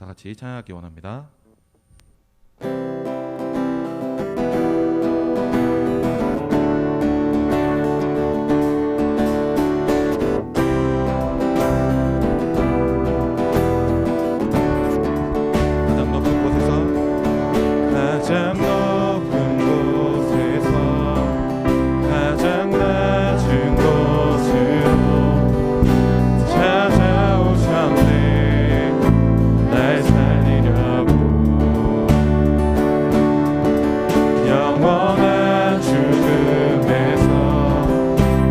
다 같이 찬양하기 원합니다. 가장 높은 곳에서 가장 높은 곳에서 가장 낮은 곳으로 찾아오셨네. 날 살리려고 영원한 죽음에서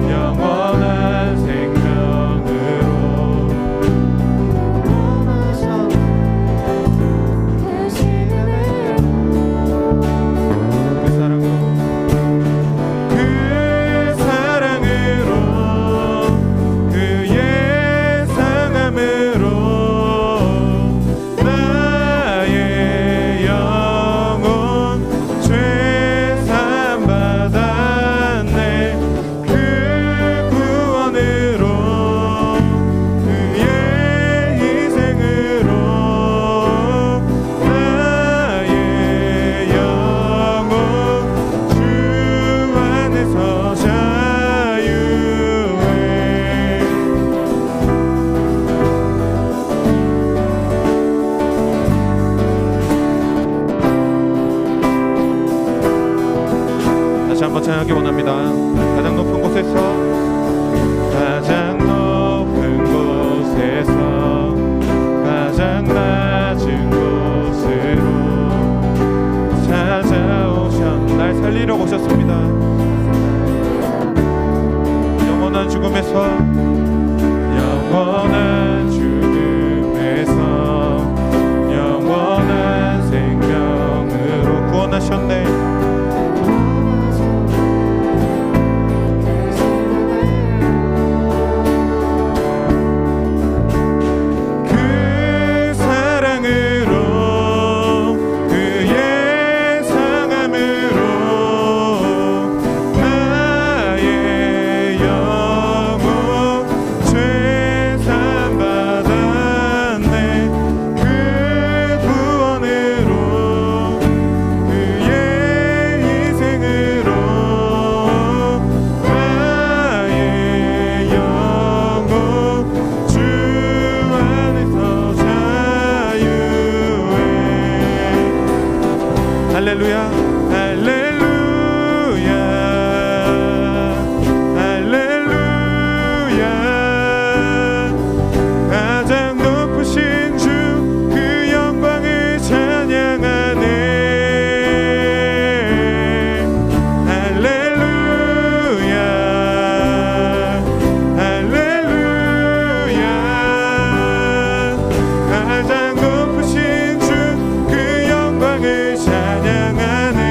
영원한 생명으로 그 사랑으로 그의 상함으로 나의 영혼 죄사함 받았네. 그 구원으로 그의 희생으로 나의 영혼 주 안에서 자유해. 다시 한번 찬양하기 원합니다. 가장 높은 곳에서 가장 높은 곳에서 가장 낮은 곳으로 찾아오셨. 날 살리러 오셨습니다. 영원한 죽음에서 영원한 죽음에서 영원한 생명으로 구원하셨네. 그 사랑으로 그의 상함으로 나의 영혼 죄사함 받았네. 그 구원으로 그의 희생으로 나의 영혼 주 안에서 자유해. 할렐루야 할렐루야 할렐루야. 가장 높으신 주 그 영광을 찬양하네. 할렐루야 할렐루야. 가장 높으신 주 그 영광을 찬양하네.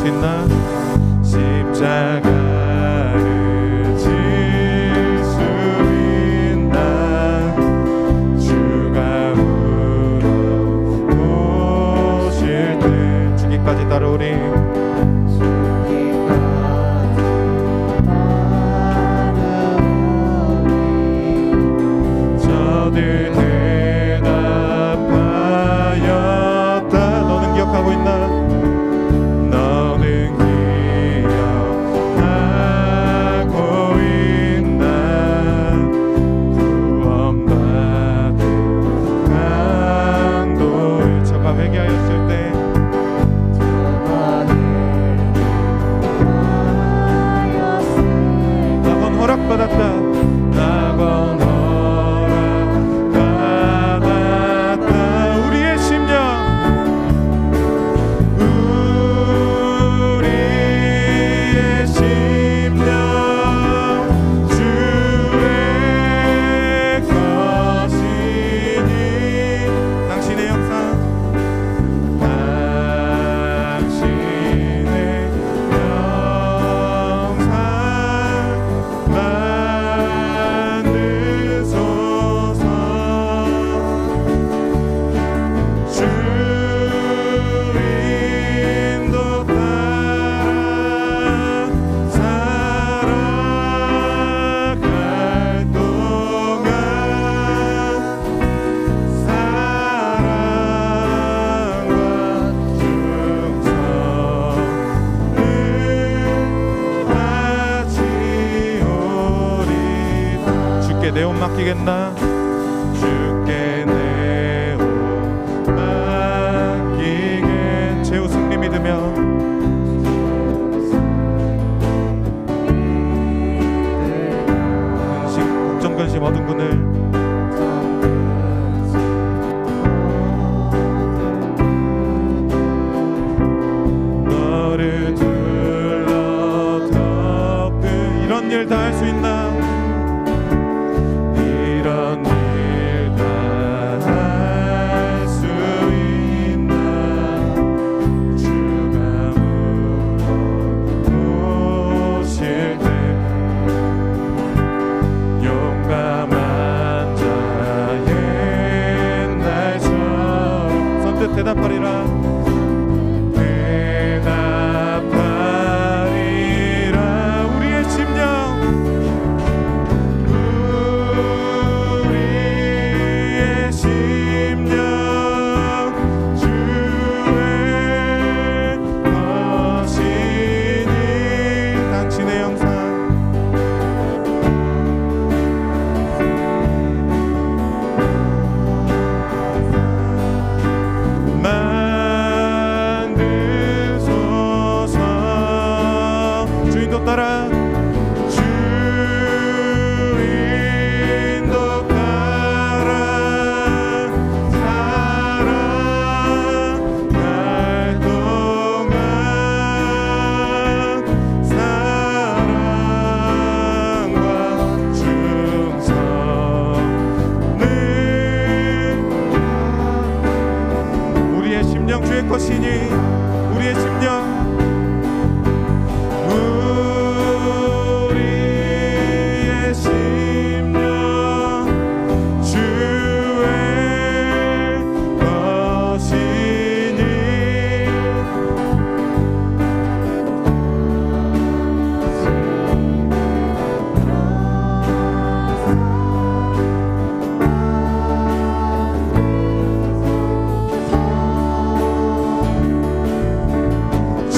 있나? 십자가를 질 수 있나? 주가 물어보실 때 주기까지 따라오리. 저들 대답하였다. 너는 기억하고 있나? 너는 기억하고 있나? 구원받은 강도의 저가 회개하였을 때 낙원 허락받았다. 낙원 허락받았다. 우리의 심령 우리의 심령 주의 것이니 당신의 영상 당신의 영상 만드소서. 주 인도 따라 살아갈 동안 사랑과 충성을 바치오리다. 주께 내 옷 맡기겠나? 주께 내 옷 맡기겠. 제우 승리 믿으며 근심 걱정 근심 어두운 분을 너를 둘러 덮은 이런 일 다 할 수 있나? 이런 일 다 할 수 있나? 주가 물어보실 때 용감한 자 옛날처럼 선뜻 대답하리라. 대답하리라. 우리의 심령 우리의 심령 주의 것이니 당신의 영상 만드소서. 주인도 따라 주 인도 따라 살아갈 동안 사랑과 충성을 우리의 심령 주의 것이니 우리의 심령 우리의 심령 주의 것이니 주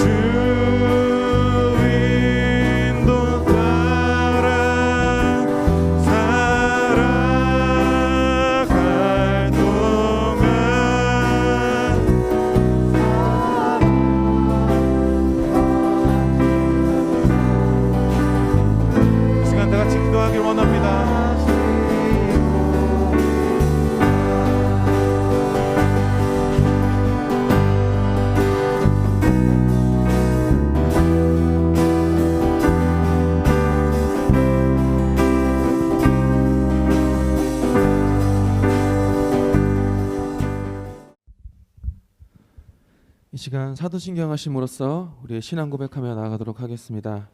시간 사도신경 하심으로써 우리의 신앙 고백하며 나아가도록 하겠습니다.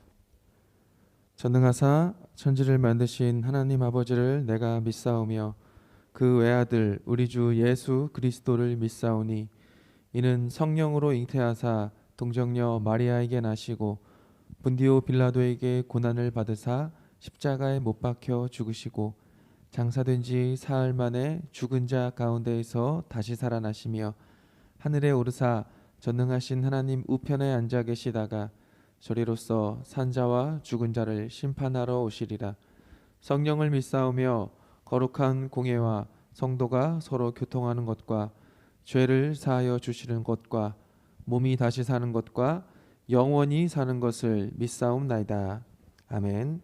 전능하사 천지를 만드신 하나님 아버지를 내가 믿사오며 그 외아들 우리 주 예수 그리스도를 믿사오니 이는 성령으로 잉태하사 동정녀 마리아에게 나시고 본디오 빌라도에게 고난을 받으사 십자가에 못 박혀 죽으시고 장사된 지 사흘 만에 죽은 자 가운데에서 다시 살아나시며 하늘에 오르사 전능하신 하나님 우편에 앉아 계시다가 저리로서 산자와 죽은 자를 심판하러 오시리라. 성령을 믿사오며 거룩한 공예와 성도가 서로 교통하는 것과 죄를 사하여 주시는 것과 몸이 다시 사는 것과 영원히 사는 것을 믿사옵나이다. 아멘.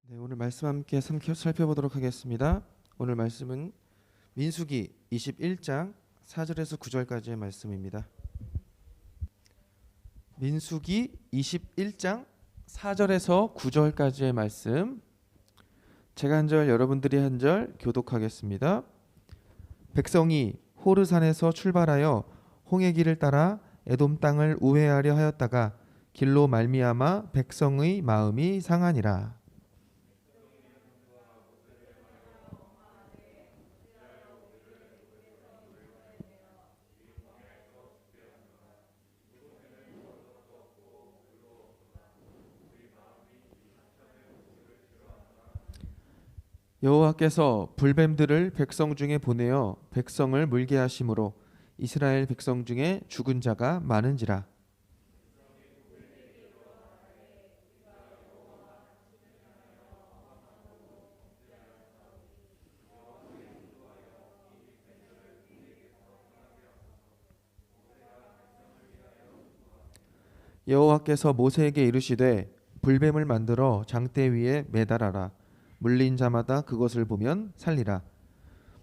네, 오늘 말씀 함께 살펴보도록 하겠습니다. 오늘 말씀은 민수기 21장 4절에서 9절까지의 말씀입니다. 민수기 21장 4절에서 9절까지의 말씀, 제가 한 절 여러분들이 한 절 교독하겠습니다. 백성이 호르산에서 출발하여 홍해 길을 따라 에돔 땅을 우회하려 하였다가 길로 말미암아 백성의 마음이 상하니라. 여호와께서 불뱀들을 백성 중에 보내어 백성을 물게 하심으로 이스라엘 백성 중에 죽은 자가 많은지라. 여호와께서 모세에게 이르시되 불뱀을 만들어 장대 위에 매달아라. 물린 자마다 그것을 보면 살리라.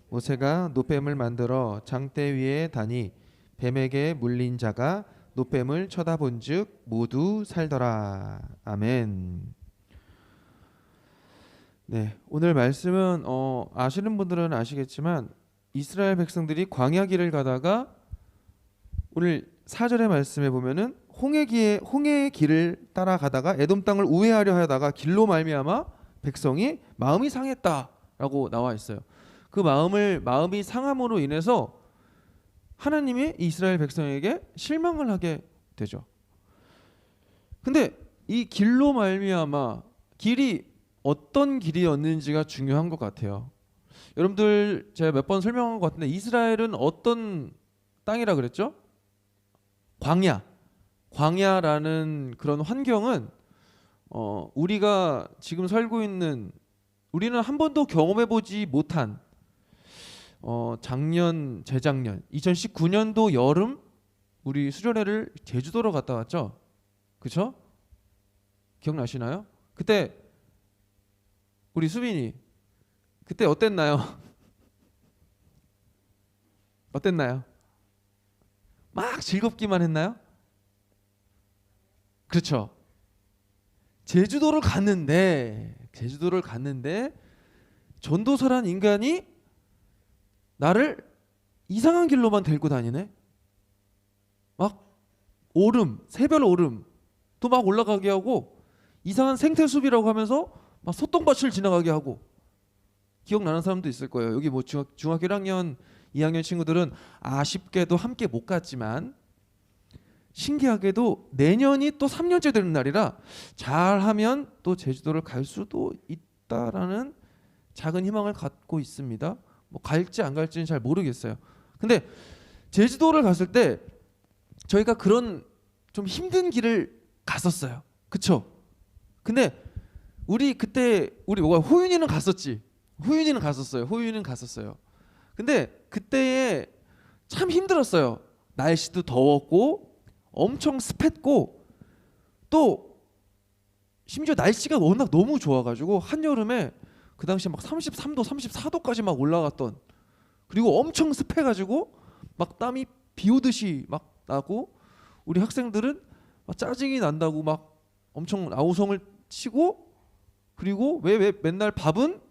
모세가 놋뱀을 만들어 장대 위에 다니 뱀에게 물린 자가 놋뱀을 쳐다본즉 모두 살더라. 아멘. 네, 오늘 말씀은 아시는 분들은 아시겠지만 이스라엘 백성들이 광야 길을 가다가 오늘 4절의 말씀에 보면은 홍해 길을 따라가다가 에돔 땅을 우회하려 하다가 길로 말미암아 백성이 마음이 상했다라고 나와 있어요. 그 마음이 상함으로 인해서 하나님이 이스라엘 백성에게 실망을 하게 되죠. 근데 이 길로 말미암아 길이 어떤 길이었는지가 중요한 것 같아요. 여러분들 제가 몇 번 설명한 것 같은데 이스라엘은 어떤 땅이라 그랬죠? 광야라는 그런 환경은 우리가 지금 살고 있는, 우리는 한 번도 경험해보지 못한 재작년 2019년도 여름 우리 수련회를 제주도로 갔다 왔죠. 그쵸? 기억나시나요? 그때 우리 수빈이 그때 어땠나요? 어땠나요? 막 즐겁기만 했나요? 그렇죠. 제주도를 갔는데 전도사란 인간이 나를 이상한 길로만 데리고 다니네. 막 새별 오름도 막 올라가게 하고 이상한 생태숲이라고 하면서 막 소똥밭을 지나가게 하고. 기억나는 사람도 있을 거예요. 여기 뭐 중학교 1학년 2학년 친구들은 아쉽게도 함께 못 갔지만 신기하게도 내년이 또 3년째 되는 날이라 잘하면 또 제주도를 갈 수도 있다라는 작은 희망을 갖고 있습니다. 뭐 갈지 안 갈지는 잘 모르겠어요. 근데 제주도를 갔을 때 저희가 그런 좀 힘든 길을 갔었어요. 그쵸? 근데 우리 호윤이는 갔었지. 호윤이는 갔었어요. 근데 그때에 참 힘들었어요. 날씨도 더웠고 엄청 습했고 또 심지어 날씨가 워낙 너무 좋아가지고 한여름에 그 당시에 막 33도 34도까지 막 올라갔던, 그리고 엄청 습해가지고 막 땀이 비 오듯이 막 나고 우리 학생들은 막 짜증이 난다고 막 엄청 아우성을 치고, 그리고 왜 맨날 밥은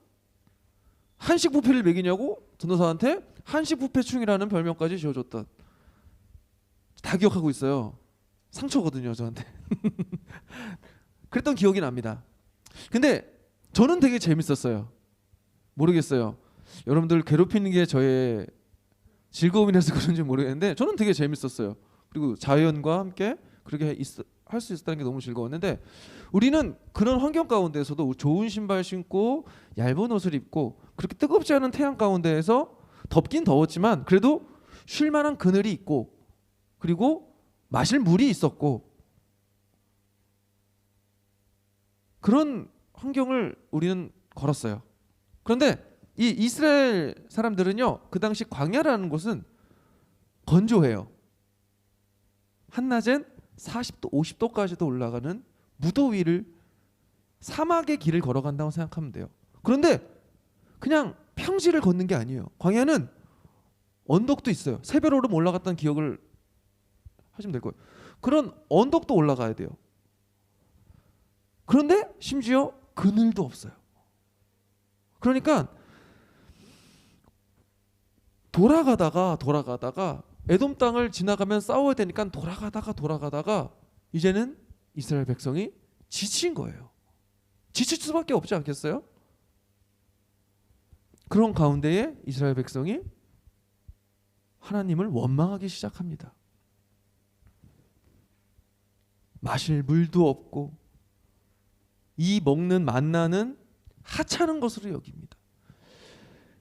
한식 뷔페를 먹이냐고 전도사한테 한식 뷔페충이라는 별명까지 지어줬던 다 기억하고 있어요. 상처거든요, 저한테. 그랬던 기억이 납니다. 근데 저는 되게 재밌었어요. 모르겠어요. 여러분들 괴롭히는 게 저의 즐거움이라서 그런지 모르겠는데 저는 되게 재밌었어요. 그리고 자연과 함께 그렇게 할 수 있었다는 게 너무 즐거웠는데, 우리는 그런 환경 가운데서도 좋은 신발 신고 얇은 옷을 입고 그렇게 뜨겁지 않은 태양 가운데에서 덥긴 더웠지만 그래도 쉴 만한 그늘이 있고 그리고 마실 물이 있었고, 그런 환경을 우리는 걸었어요. 그런데 이 이스라엘 사람들은요, 그 당시 광야라는 곳은 건조해요. 한낮엔 40도, 50도까지도 올라가는 무더위를, 사막의 길을 걸어간다고 생각하면 돼요. 그런데 그냥 평지를 걷는 게 아니에요. 광야는 언덕도 있어요. 세벨오름 올라갔다는 기억을 하시면 될 거예요. 그런 언덕도 올라가야 돼요. 그런데 심지어 그늘도 없어요. 그러니까 돌아가다가 에돔 땅을 지나가면 싸워야 되니까 돌아가다가 이제는 이스라엘 백성이 지친 거예요. 지칠 수밖에 없지 않겠어요? 그런 가운데에 이스라엘 백성이 하나님을 원망하기 시작합니다. 마실 물도 없고 이 먹는 만나는 하찮은 것으로 여깁니다.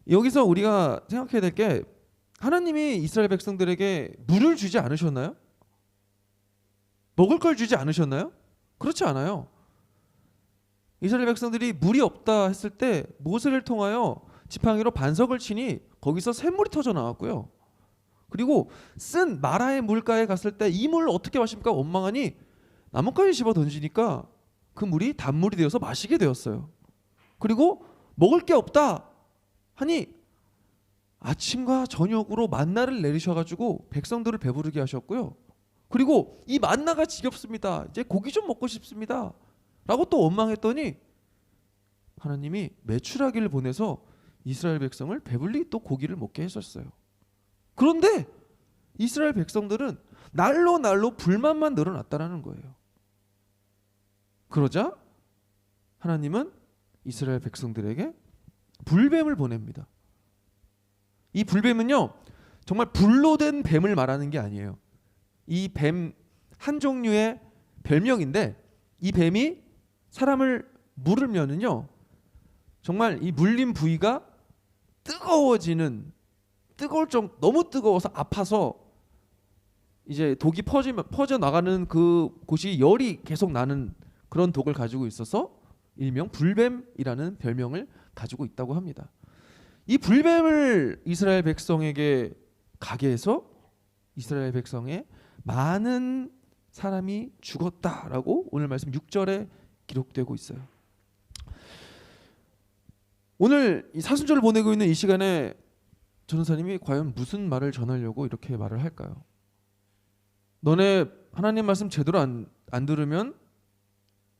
여기서 우리가 생각해야 될 게, 하나님이 이스라엘 백성들에게 물을 주지 않으셨나요? 먹을 걸 주지 않으셨나요? 그렇지 않아요. 이스라엘 백성들이 물이 없다 했을 때 모세를 통하여 지팡이로 반석을 치니 거기서 샘물이 터져 나왔고요. 그리고 쓴 마라의 물가에 갔을 때 이 물 어떻게 마십니까? 원망하니 나뭇가지 집어 던지니까 그 물이 단물이 되어서 마시게 되었어요. 그리고 먹을 게 없다 하니 아침과 저녁으로 만나를 내리셔가지고 백성들을 배부르게 하셨고요. 그리고 이 만나가 지겹습니다. 이제 고기 좀 먹고 싶습니다. 라고 또 원망했더니 하나님이 메추라기를 보내서 이스라엘 백성을 배불리 또 고기를 먹게 하셨어요. 그런데 이스라엘 백성들은 날로 불만만 늘어났다는 거예요. 그러자 하나님은 이스라엘 백성들에게 불뱀을 보냅니다. 이 불뱀은요, 정말 불로 된 뱀을 말하는 게 아니에요. 이 뱀 한 종류의 별명인데, 이 뱀이 사람을 물으면은요, 정말 이 물린 부위가 뜨거울 정도, 너무 뜨거워서 아파서 이제 독이 퍼져 나가는 그 곳이 열이 계속 나는 그런 독을 가지고 있어서 일명 불뱀이라는 별명을 가지고 있다고 합니다. 이 불뱀을 이스라엘 백성에게 가게 해서 이스라엘 백성의 많은 사람이 죽었다라고 오늘 말씀 6절에 기록되고 있어요. 오늘 이 사순절을 보내고 있는 이 시간에 전도사님이 과연 무슨 말을 전하려고 이렇게 말을 할까요? 너네 하나님 말씀 제대로 안 들으면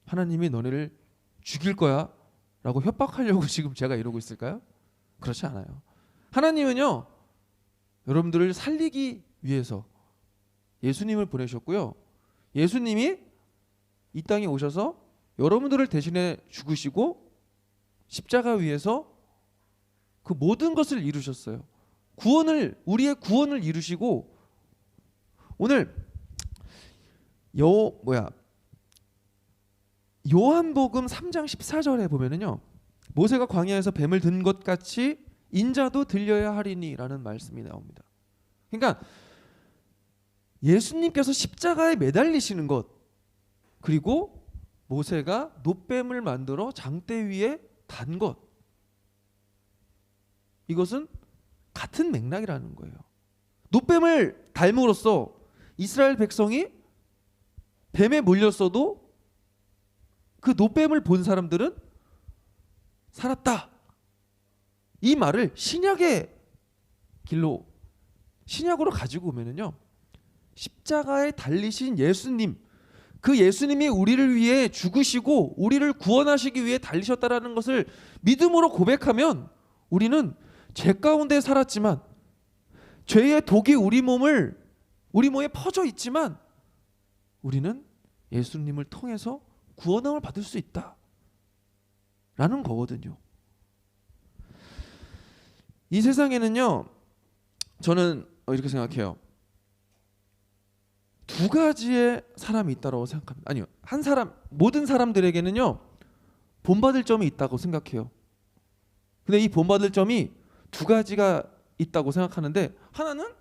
하나님이 너네를 죽일 거야 라고 협박하려고 지금 제가 이러고 있을까요? 그렇지 않아요. 하나님은요, 여러분들을 살리기 위해서 예수님을 보내셨고요, 예수님이 이 땅에 오셔서 여러분들을 대신해 죽으시고 십자가 위에서 그 모든 것을 이루셨어요. 우리의 구원을 이루시고, 오늘 요한복음 3장 14절에 보면은요, 모세가 광야에서 뱀을 든 것 같이 인자도 들려야 하리니라는 말씀이 나옵니다. 그러니까 예수님께서 십자가에 매달리시는 것, 그리고 모세가 놋뱀을 만들어 장대 위에 단 것, 이것은 같은 맥락이라는 거예요. 놋뱀을 닮음으로써 이스라엘 백성이 뱀에 물렸어도 그 놋뱀을 본 사람들은 살았다. 이 말을 신약의 길로, 신약으로 가지고 오면은요, 십자가에 달리신 예수님, 그 예수님이 우리를 위해 죽으시고 우리를 구원하시기 위해 달리셨다라는 것을 믿음으로 고백하면 우리는 죄 가운데 살았지만 죄의 독이 우리 몸을 우리 몸에 퍼져 있지만 우리는 예수님을 통해서 구원함을 받을 수 있다라는 거거든요. 이 세상에는요, 저는 이렇게 생각해요. 두 가지의 사람이 있다고 생각합니다. 아니요, 한 사람, 모든 사람들에게는요 본받을 점이 있다고 생각해요. 근데 이 본받을 점이 두 가지가 있다고 생각하는데, 하나는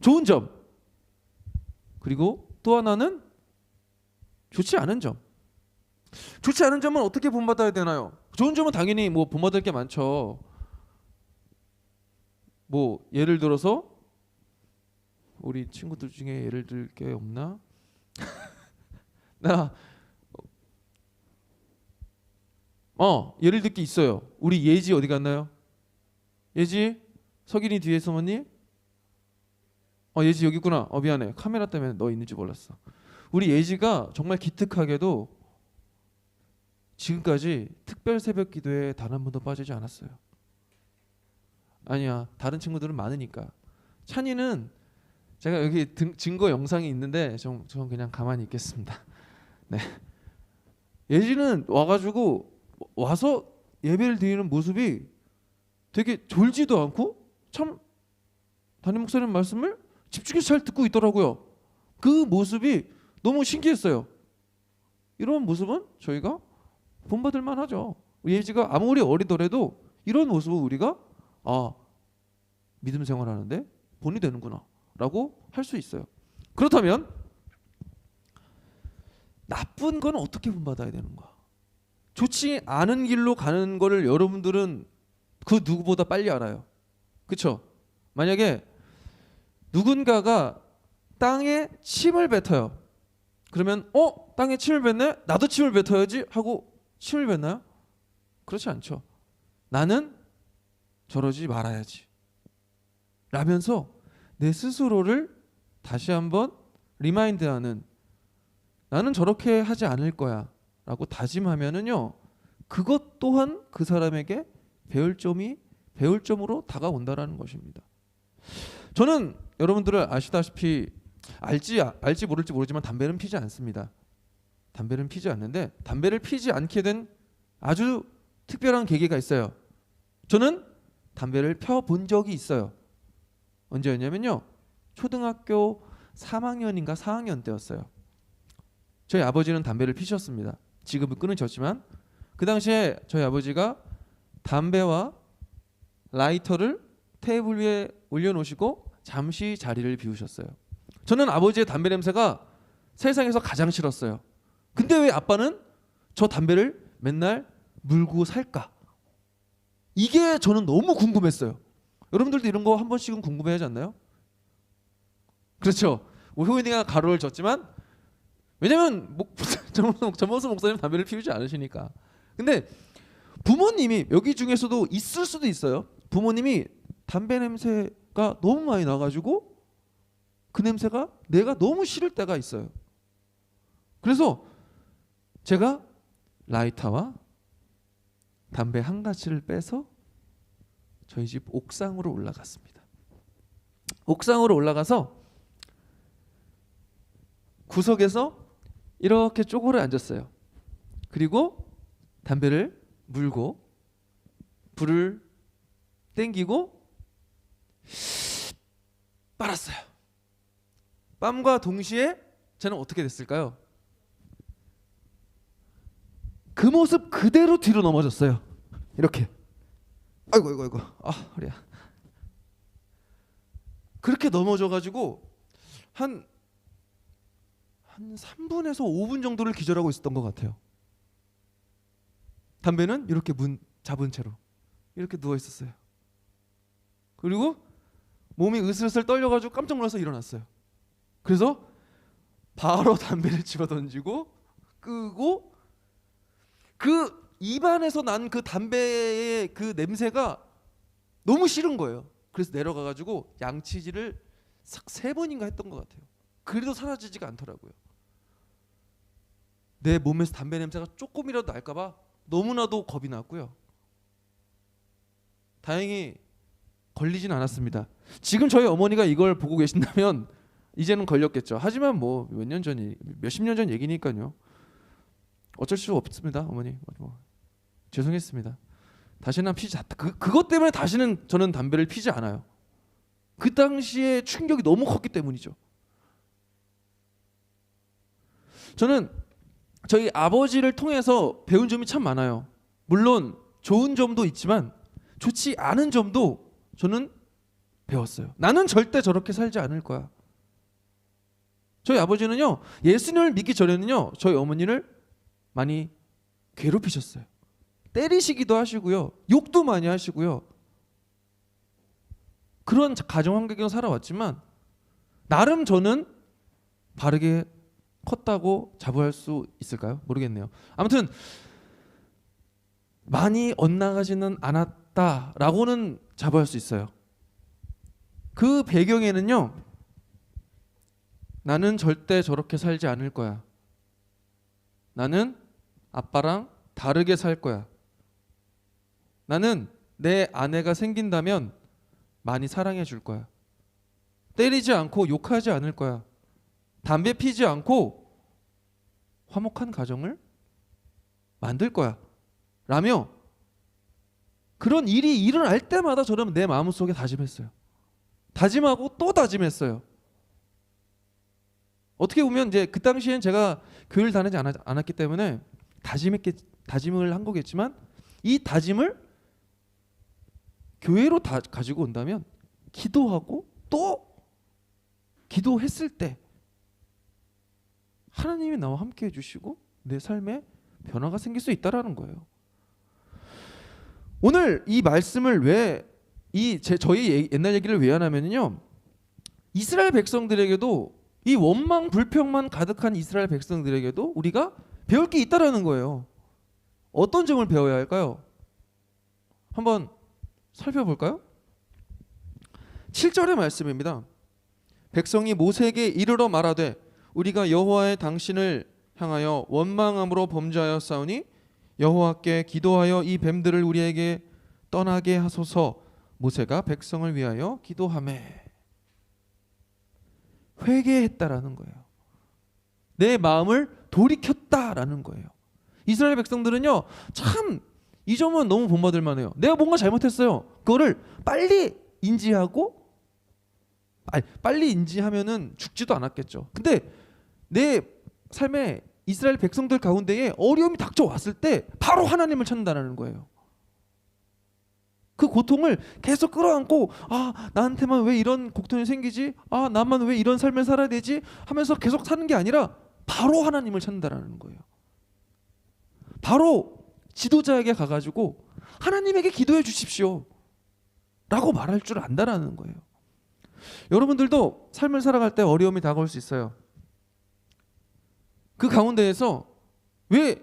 좋은 점, 그리고 또 하나는 좋지 않은 점. 좋지 않은 점은 어떻게 본받아야 되나요? 좋은 점은 당연히 뭐 본받을 게 많죠. 뭐 예를 들어서 우리 친구들 중에 예를 들 게 없나? 나 예를 들 게 있어요. 우리 예지 어디 갔나요? 예지? 석인이 뒤에 있었니? 예지 여기 있구나. 미안해. 카메라 때문에 너 있는지 몰랐어. 우리 예지가 정말 기특하게도 지금까지 특별 새벽 기도에 단 한 번도 빠지지 않았어요. 아니야, 다른 친구들은 많으니까. 찬이는 제가 여기 증거 영상이 있는데 전 그냥 가만히 있겠습니다. 네. 예지는 와서 예배를 드리는 모습이 되게 졸지도 않고 참 담임 목사님 말씀을 집중해서 잘 듣고 있더라고요. 그 모습이 너무 신기했어요. 이런 모습은 저희가 본받을 만하죠. 예지가 아무리 어리더라도 이런 모습을 우리가 믿음 생활하는데 본이 되는구나 라고 할 수 있어요. 그렇다면 나쁜 건 어떻게 본받아야 되는가? 좋지 않은 길로 가는 거를 여러분들은 그 누구보다 빨리 알아요. 그렇죠? 만약에 누군가가 땅에 침을 뱉어요. 그러면 땅에 침을 뱉네? 나도 침을 뱉어야지 하고 침을 뱉나요? 그렇지 않죠. 나는 저러지 말아야지 라면서 내 스스로를 다시 한번 리마인드하는, 나는 저렇게 하지 않을 거야 라고 다짐하면은요, 그것 또한 그 사람에게 배울 점으로 다가온다라는 것입니다. 저는 여러분들을 아시다시피 알지 모를지 모르지만 담배는 피지 않습니다. 담배는 피지 않는데, 담배를 피지 않게 된 아주 특별한 계기가 있어요. 저는 담배를 펴본 적이 있어요. 언제였냐면요, 초등학교 3학년인가 4학년 때였어요. 저희 아버지는 담배를 피셨습니다. 지금은 끊으셨지만 그 당시에 저희 아버지가 담배와 라이터를 테이블 위에 올려놓으시고 잠시 자리를 비우셨어요. 저는 아버지의 담배 냄새가 세상에서 가장 싫었어요. 근데 왜 아빠는 저 담배를 맨날 물고 살까? 이게 저는 너무 궁금했어요. 여러분들도 이런 거 한 번씩은 궁금해하지 않나요? 그렇죠. 효인이가 가로를 졌지만, 왜냐면 전모수 목사님 담배를 피우지 않으시니까. 근데 부모님이, 여기 중에서도 있을 수도 있어요, 부모님이 담배 냄새가 너무 많이 나가지고 그 냄새가 내가 너무 싫을 때가 있어요. 그래서 제가 라이터와 담배 한 가지를 빼서 저희 집 옥상으로 올라갔습니다. 옥상으로 올라가서 구석에서 이렇게 쪼그려 앉았어요. 그리고 담배를 물고 불을 땡기고 빨았어요. 빰과 동시에 저는 어떻게 됐을까요? 그 모습 그대로 뒤로 넘어졌어요. 이렇게. 아이고 허리야. 그렇게 넘어져가지고 한 3분에서 5분 정도를 기절하고 있었던 것 같아요. 담배는 이렇게 문 잡은 채로 이렇게 누워 있었어요. 그리고 몸이 으슬으슬 떨려가지고 깜짝 놀라서 일어났어요. 그래서 바로 담배를 집어 던지고 끄고, 그 입안에서 난 그 담배의 그 냄새가 너무 싫은 거예요. 그래서 내려가가지고 양치질을 3번인가 했던 것 같아요. 그래도 사라지지가 않더라고요. 내 몸에서 담배 냄새가 조금이라도 날까봐 너무나도 겁이 났고요. 다행히 걸리진 않았습니다. 지금 저희 어머니가 이걸 보고 계신다면 이제는 걸렸겠죠. 하지만 뭐 몇 년 전이 몇십 년 전 얘기니까요. 어쩔 수 없습니다, 어머니. 뭐, 죄송했습니다. 다시는 피지 그것 때문에 다시는 저는 담배를 피지 않아요. 그 당시에 충격이 너무 컸기 때문이죠. 저는 저희 아버지를 통해서 배운 점이 참 많아요. 물론 좋은 점도 있지만 좋지 않은 점도 저는 배웠어요. 나는 절대 저렇게 살지 않을 거야. 저희 아버지는요, 예수님을 믿기 전에는요, 저희 어머니를 많이 괴롭히셨어요. 때리시기도 하시고요, 욕도 많이 하시고요. 그런 가정 환경에서 살아왔지만 나름 저는 바르게 컸다고 자부할 수 있을까요? 모르겠네요. 아무튼 많이 엇나가지는 않았다라고는 자부할 수 있어요. 그 배경에는요, 나는 절대 저렇게 살지 않을 거야. 나는 아빠랑 다르게 살 거야. 나는 내 아내가 생긴다면 많이 사랑해 줄 거야. 때리지 않고 욕하지 않을 거야. 담배 피지 않고 화목한 가정을 만들 거야. 라며 그런 일이 일어날 때마다 저는 내 마음속에 다짐했어요. 다짐하고 또 다짐했어요. 어떻게 보면 이제 그 당시엔 제가 교회를 다니지 않았기 때문에 다짐을 한 거겠지만 이 다짐을 교회로 다 가지고 온다면 기도하고 또 기도했을 때 하나님이 나와 함께 해주시고 내 삶에 변화가 생길 수 있다라는 거예요. 오늘 이 말씀을 왜 저희 옛날 얘기를 왜 하냐면요, 이스라엘 백성들에게도 이 원망 불평만 가득한 이스라엘 백성들에게도 우리가 배울 게 있다라는 거예요. 어떤 점을 배워야 할까요? 한번 살펴볼까요? 7절의 말씀입니다. 백성이 모세에게 이르러 말하되 우리가 여호와의 당신을 향하여 원망함으로 범죄하였사오니 여호와께 기도하여 이 뱀들을 우리에게 떠나게 하소서. 모세가 백성을 위하여 기도하매. 회개했다라는 거예요. 내 마음을 돌이켰다라는 거예요. 이스라엘 백성들은요, 참 이 점은 너무 본받을 만해요. 내가 뭔가 잘못했어요. 그거를 빨리 인지하고, 빨리 인지하면은 죽지도 않았겠죠. 근데 내 삶에 이스라엘 백성들 가운데에 어려움이 닥쳐왔을 때 바로 하나님을 찾는다는 거예요. 그 고통을 계속 끌어안고, 나한테만 왜 이런 고통이 생기지? 나만 왜 이런 삶을 살아야 되지? 하면서 계속 사는 게 아니라 바로 하나님을 찾는다는 거예요. 바로 지도자에게 가가지고 하나님에게 기도해 주십시오 라고 말할 줄 안다라는 거예요. 여러분들도 삶을 살아갈 때 어려움이 다가올 수 있어요. 그 가운데에서 왜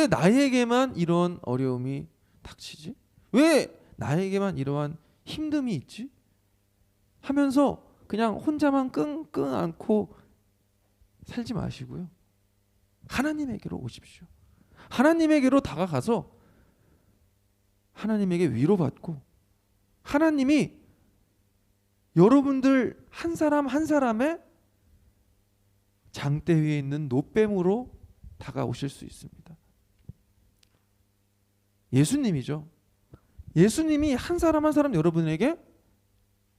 나에게만 이런 어려움이 닥치지? 왜 나에게만 이러한 힘듦이 있지? 하면서 그냥 혼자만 끙끙 앓고 살지 마시고요, 하나님에게로 오십시오. 하나님에게로 다가가서 하나님에게 위로받고 하나님이 여러분들 한 사람 한 사람의 장대 위에 있는 노뱀으로 다가오실 수 있습니다. 예수님이죠. 예수님이 한 사람 한 사람 여러분에게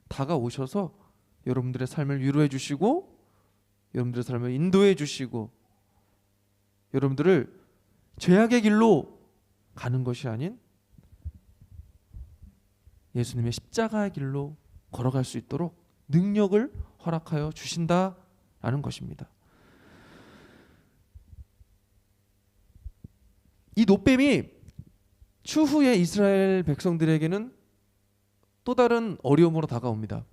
다가오셔서 여러분들의 삶을 위로해 주시고 여러분들의 삶을 인도해 주시고 여러분들을 죄악의 길로 가는 것이 아닌 예수님의 십자가의 길로 걸어갈 수 있도록 능력을 허락하여 주신다라는 것입니다. 이 노뱀이 추후에 이스라엘 백성들에게는 또 다른 어려움으로 다가옵니다.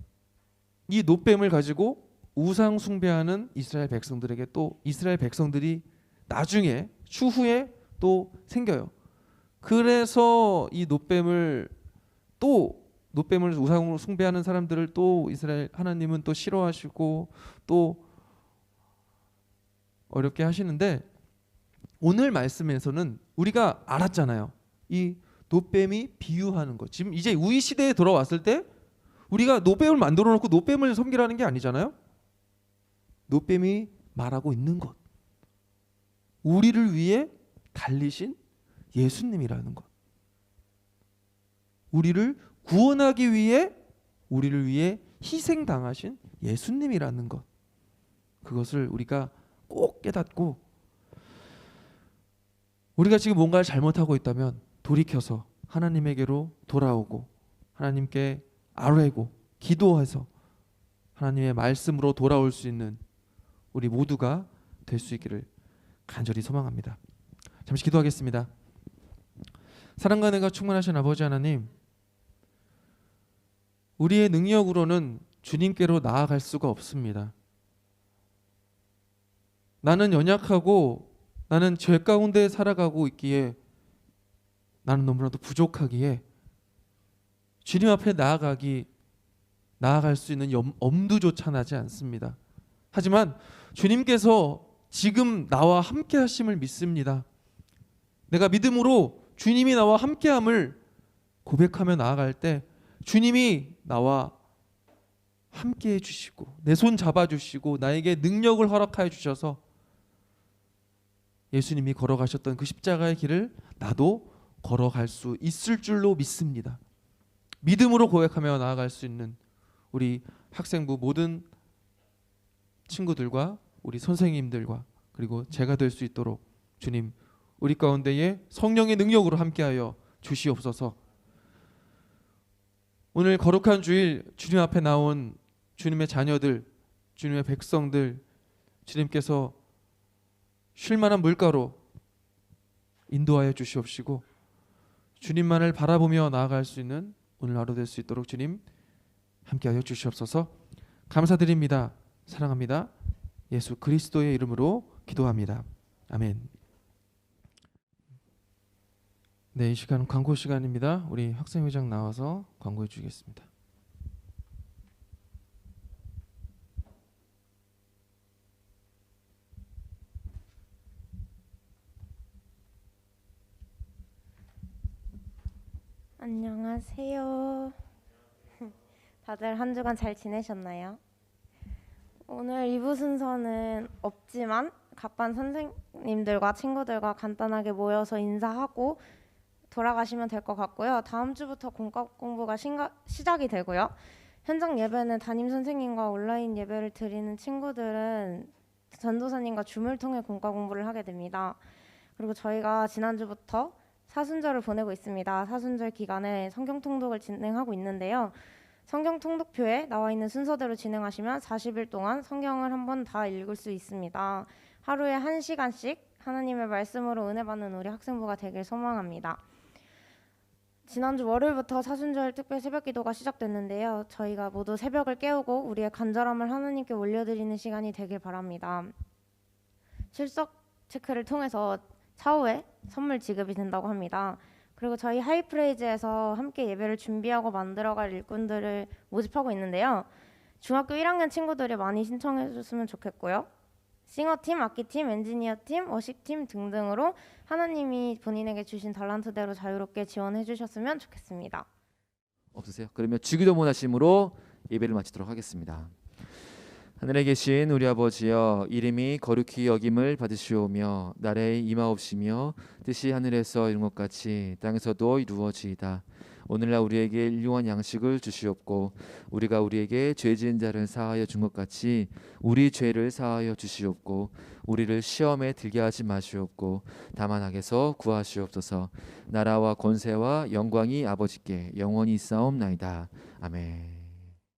이 노뱀을 가지고 우상 숭배하는 이스라엘 백성들에게 또 이스라엘 백성들이 나중에 추후에 또 생겨요. 그래서 이 노뱀을 우상으로 숭배하는 사람들을 또 이스라엘 하나님은 또 싫어하시고 또 어렵게 하시는데, 오늘 말씀에서는 우리가 알았잖아요. 이 노뱀이 비유하는 것. 지금 이제 우리 시대에 돌아왔을 때 우리가 노뱀을 만들어 놓고 노뱀을 섬기라는 게 아니잖아요. 노뱀이 말하고 있는 것, 우리를 위해 달리신 예수님이라는 것, 우리를 구원하기 위해 우리를 위해 희생당하신 예수님이라는 것, 그것을 우리가 꼭 깨닫고, 우리가 지금 뭔가를 잘못하고 있다면 돌이켜서 하나님에게로 돌아오고 하나님께 아뢰고 기도해서 하나님의 말씀으로 돌아올 수 있는 우리 모두가 될 수 있기를 간절히 소망합니다. 잠시 기도하겠습니다. 사랑과 은혜가 충만하신 아버지 하나님, 우리의 능력으로는 주님께로 나아갈 수가 없습니다. 나는 연약하고 나는 죄 가운데 살아가고 있기에, 나는 너무나도 부족하기에 주님 앞에 나아갈 수 있는 엄두조차 나지 않습니다. 하지만 주님께서 지금 나와 함께 하심을 믿습니다. 내가 믿음으로 주님이 나와 함께함을 고백하며 나아갈 때 주님이 나와 함께 해주시고 내 손 잡아주시고 나에게 능력을 허락하여 주셔서 예수님이 걸어가셨던 그 십자가의 길을 나도 걸어갈 수 있을 줄로 믿습니다. 믿음으로 고백하며 나아갈 수 있는 우리 학생부 모든 친구들과 우리 선생님들과 그리고 제가 될 수 있도록 주님, 우리 가운데에 성령의 능력으로 함께하여 주시옵소서. 오늘 거룩한 주일 주님 앞에 나온 주님의 자녀들, 주님의 백성들, 주님께서 쉴 만한 물가로 인도하여 주시옵시고 주님만을 바라보며 나아갈 수 있는 오늘 하루 될 수 있도록 주님 함께하여 주시옵소서. 감사드립니다. 사랑합니다. 예수 그리스도의 이름으로 기도합니다. 아멘. 네, 이 시간은 광고 시간입니다. 우리 학생회장 나와서 광고해 주겠습니다. 안녕하세요. 다들 한 주간 잘 지내셨나요? 오늘 2부 순서는 없지만 각반 선생님들과 친구들과 간단하게 모여서 인사하고 돌아가시면 될 것 같고요. 다음 주부터 공과 공부가 시작이 되고요. 현장 예배는 담임 선생님과 온라인 예배를 드리는 친구들은 전도사님과 줌을 통해 공과 공부를 하게 됩니다. 그리고 저희가 지난주부터 사순절을 보내고 있습니다. 사순절 기간에 성경 통독을 진행하고 있는데요. 성경 통독표에 나와 있는 순서대로 진행하시면 40일 동안 성경을 한 번 다 읽을 수 있습니다. 하루에 1시간씩 하나님의 말씀으로 은혜 받는 우리 학생부가 되길 소망합니다. 지난주 월요일부터 사순절 특별 새벽 기도가 시작됐는데요. 저희가 모두 새벽을 깨우고 우리의 간절함을 하나님께 올려드리는 시간이 되길 바랍니다. 출석 체크를 통해서 차후에 선물 지급이 된다고 합니다. 그리고 저희 하이프레이즈에서 함께 예배를 준비하고 만들어갈 일꾼들을 모집하고 있는데요. 중학교 1학년 친구들이 많이 신청해 줬으면 좋겠고요. 싱어팀, 악기팀, 엔지니어팀, 워십팀 등등으로 하나님이 본인에게 주신 달란트대로 자유롭게 지원해 주셨으면 좋겠습니다. 없으세요? 그러면 주기도 원하심으로 예배를 마치도록 하겠습니다. 하늘에 계신 우리 아버지여, 이름이 거룩히 여김을 받으시오며 나라의 임하옵시며 뜻이 하늘에서 이룬 것 같이 땅에서도 이루어지이다. 오늘날 우리에게 일용할 양식을 주시옵고 우리가 우리에게 죄 지은 자를 사하여 준 것 같이 우리 죄를 사하여 주시옵고 우리를 시험에 들게 하지 마시옵고 다만 악에서 구하시옵소서. 나라와 권세와 영광이 아버지께 영원히 있사옵나이다. 아멘.